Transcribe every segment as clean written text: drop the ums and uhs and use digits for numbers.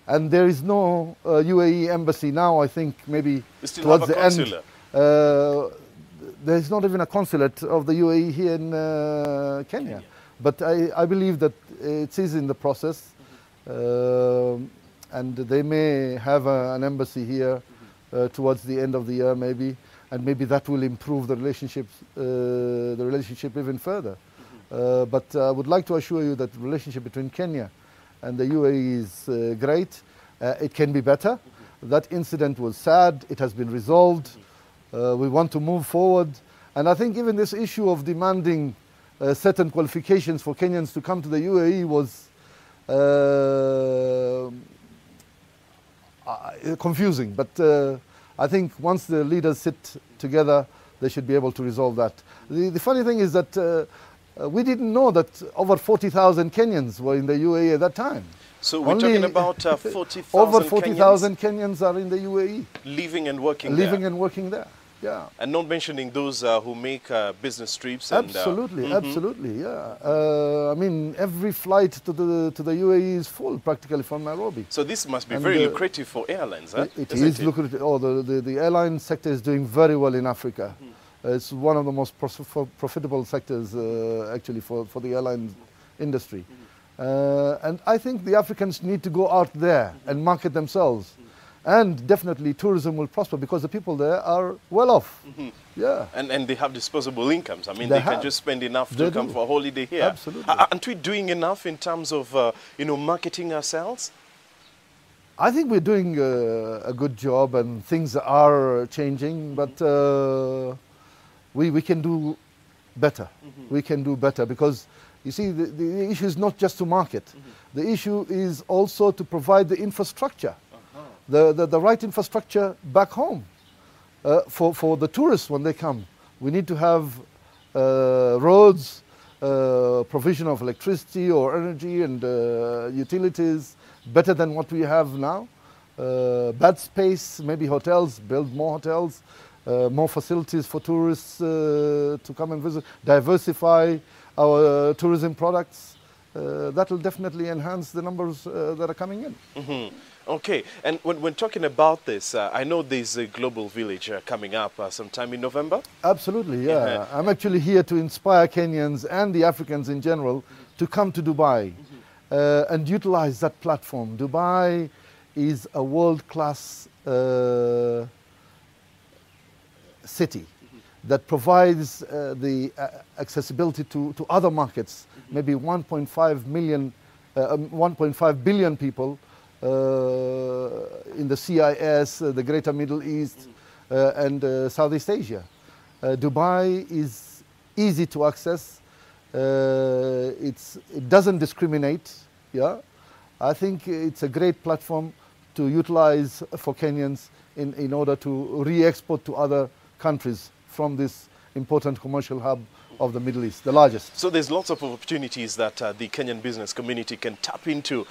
And there is no UAE embassy now, I think maybe You still towards have a the consular. end. There is not even a consulate of the UAE here in Kenya. But I believe that it is in the process. And they may have an embassy here towards the end of the year maybe. And maybe that will improve the relationship even further. But I would like to assure you that the relationship between Kenya and the UAE is great. It can be better. That incident was sad. It has been resolved. We want to move forward. And I think even this issue of demanding certain qualifications for Kenyans to come to the UAE was confusing. But I think once the leaders sit together, they should be able to resolve that. The funny thing is that we didn't know that over 40,000 Kenyans were in the UAE at that time. So we're talking about 40,000 over 40,000 Kenyans are in the UAE. Living and working Living and working there, yeah. And not mentioning those who make business trips. Absolutely, absolutely, yeah. I mean, every flight to the UAE is full practically from Nairobi. So this must be very lucrative for airlines, huh? It is lucrative. Oh, the airline sector is doing very well in Africa. It's one of the most profitable sectors actually for the airline industry. And I think the Africans need to go out there and market themselves. And definitely tourism will prosper because the people there are well off. Yeah. And they have disposable incomes. I mean, they can just spend enough to come for a holiday here. Absolutely. Aren't we doing enough in terms of, marketing ourselves? I think we're doing a good job and things are changing, but we can do better. We can do better because, you see, the issue is not just to market. The issue is also to provide the infrastructure, the right infrastructure back home for the tourists when they come. We need to have roads, provision of electricity or energy and utilities better than what we have now. Bed space, maybe hotels, build more hotels. More facilities for tourists to come and visit, diversify our tourism products. That will definitely enhance the numbers that are coming in. Okay, and when talking about this, I know there's a global village coming up sometime in November? Absolutely, yeah. I'm actually here to inspire Kenyans and the Africans in general to come to Dubai and utilize that platform. Dubai is a world-class city that provides the accessibility to other markets, maybe 1.5 billion people in the CIS, the Greater Middle East, and Southeast Asia. Dubai is easy to access. It doesn't discriminate. Yeah, I think it's a great platform to utilize for Kenyans in order to re-export to other countries from this important commercial hub of the Middle East, the largest. So there's lots of opportunities that the Kenyan business community can tap into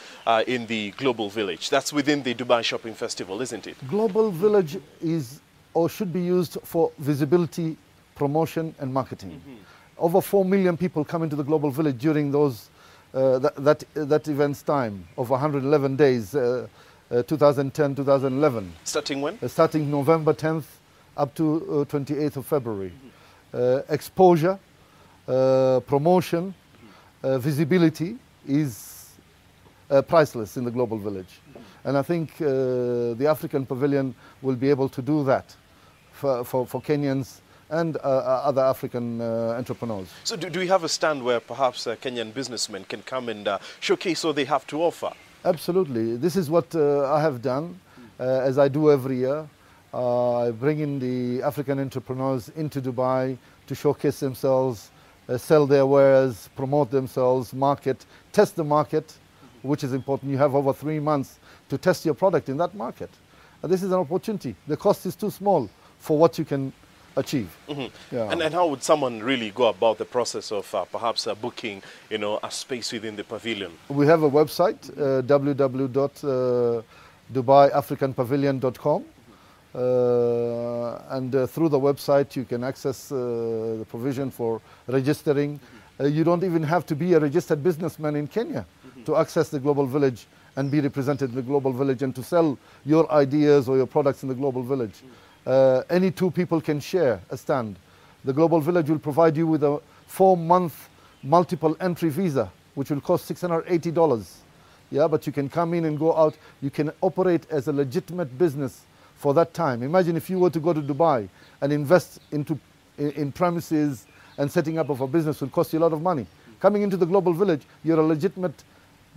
in the Global Village. That's within the Dubai Shopping Festival, isn't it? Global Village is or should be used for visibility, promotion and marketing. Over 4 million people come into the Global Village during those that event's time of 111 days, 2010, 2011. Starting when? Starting November 10th up to 28th of February. Exposure, promotion, visibility is priceless in the Global Village. And I think the African Pavilion will be able to do that for Kenyans and other African entrepreneurs. So do we have a stand where perhaps Kenyan businessmen can come and showcase what they have to offer? Absolutely. This is what I have done, as I do every year. I bring in the African entrepreneurs into Dubai to showcase themselves, sell their wares, promote themselves, market, test the market, which is important. You have over 3 months to test your product in that market. This is an opportunity. The cost is too small for what you can achieve. Yeah. And how would someone really go about the process of perhaps booking, a space within the pavilion? We have a website, www.dubaiafricanpavilion.com. And through the website you can access the provision for registering. You don't even have to be a registered businessman in Kenya to access the Global Village and be represented in the global village and to sell your ideas or your products in the global village. Any two people can share a stand. The global village will provide you with a 4-month multiple entry visa, which will cost $680. Yeah, but you can come in and go out. You can operate as a legitimate business for that time. Imagine if you were to go to Dubai and invest in premises and setting up of a business will cost you a lot of money. Coming into the global village, you're a legitimate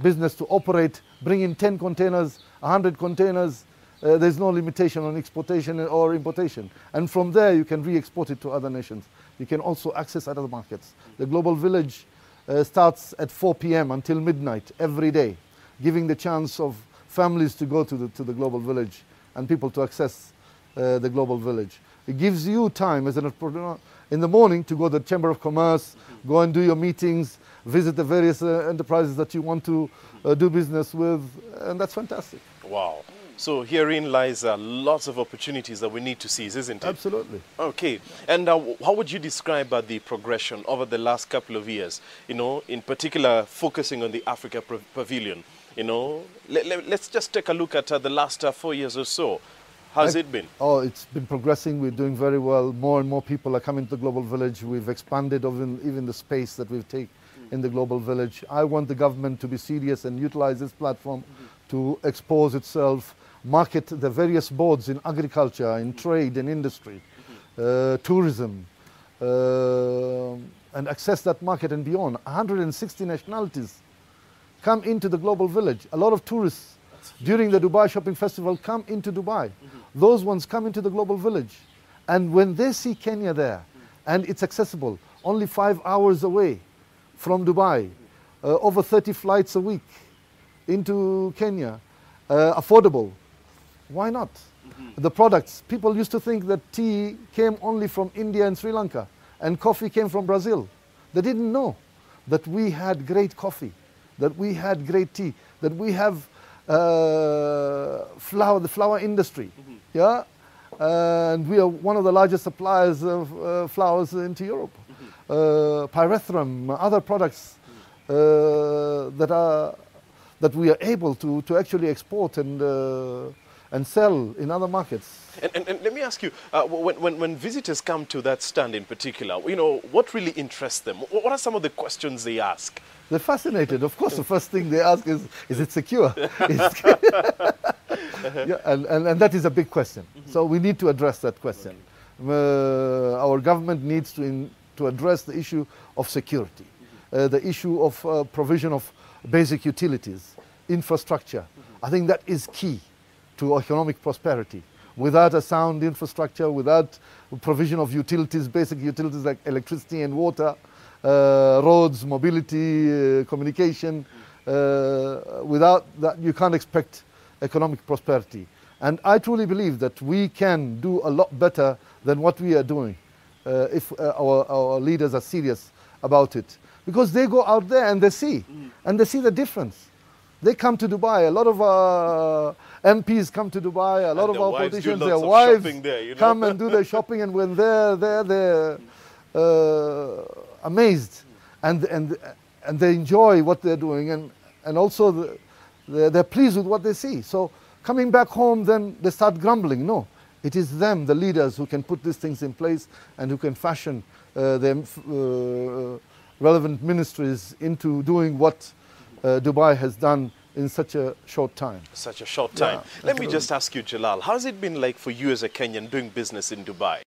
business to operate, bring in 10 containers, 100 containers. There's no limitation on exportation or importation. And from there, you can re-export it to other nations. You can also access other markets. The global village starts at 4 p.m. until midnight every day, giving the chance of families to go to the global village and people to access the global village. It gives you time as an entrepreneur in the morning to go to the Chamber of Commerce, go and do your meetings, visit the various enterprises that you want to do business with, and that's fantastic. Wow. So herein lies lots of opportunities that we need to seize, isn't it? Absolutely. Okay. And how would you describe the progression over the last couple of years, in particular focusing on the Africa Pavilion? Let's just take a look at the last 4 years or so. How's it been? Oh, it's been progressing. We're doing very well. More and more people are coming to the global village. We've expanded even the space that we've taken in the global village. I want the government to be serious and utilize this platform to expose itself, market the various boards in agriculture, in trade and industry, tourism, and access that market and beyond. 160 nationalities come into the global village. A lot of tourists during the Dubai Shopping Festival come into Dubai. Those ones come into the global village. And when they see Kenya there, and it's accessible, only 5 hours away from Dubai, over 30 flights a week into Kenya, affordable, why not? The products, people used to think that tea came only from India and Sri Lanka, and coffee came from Brazil. They didn't know that we had great coffee, that we had great tea, that we have the flower industry, yeah, and we are one of the largest suppliers of flowers into Europe. Pyrethrum, other products that we are able to actually export and sell in other markets. And let me ask you, when visitors come to that stand in particular, what really interests them? What are some of the questions they ask? They're fascinated. Of course, the first thing they ask is it secure? Yeah, and that is a big question. So we need to address that question. Our government needs to address the issue of security, the issue of provision of basic utilities, infrastructure. I think that is key to economic prosperity. Without a sound infrastructure, without provision of utilities, basic utilities like electricity and water, roads, mobility, communication, without that you can't expect economic prosperity. And I truly believe that we can do a lot better than what we are doing if our leaders are serious about it. Because they go out there and they see the difference. They come to Dubai. A lot of MPs come to Dubai. A lot of our politicians, their wives come and do their shopping. And when they're amazed and they enjoy what they're doing. And also they're pleased with what they see. So coming back home, then they start grumbling. No, it is them, the leaders, who can put these things in place and who can fashion the relevant ministries into doing what Dubai has done in such a short time. Such a short time. Yeah, let me just ask you, Jalal, how has it been like for you as a Kenyan doing business in Dubai?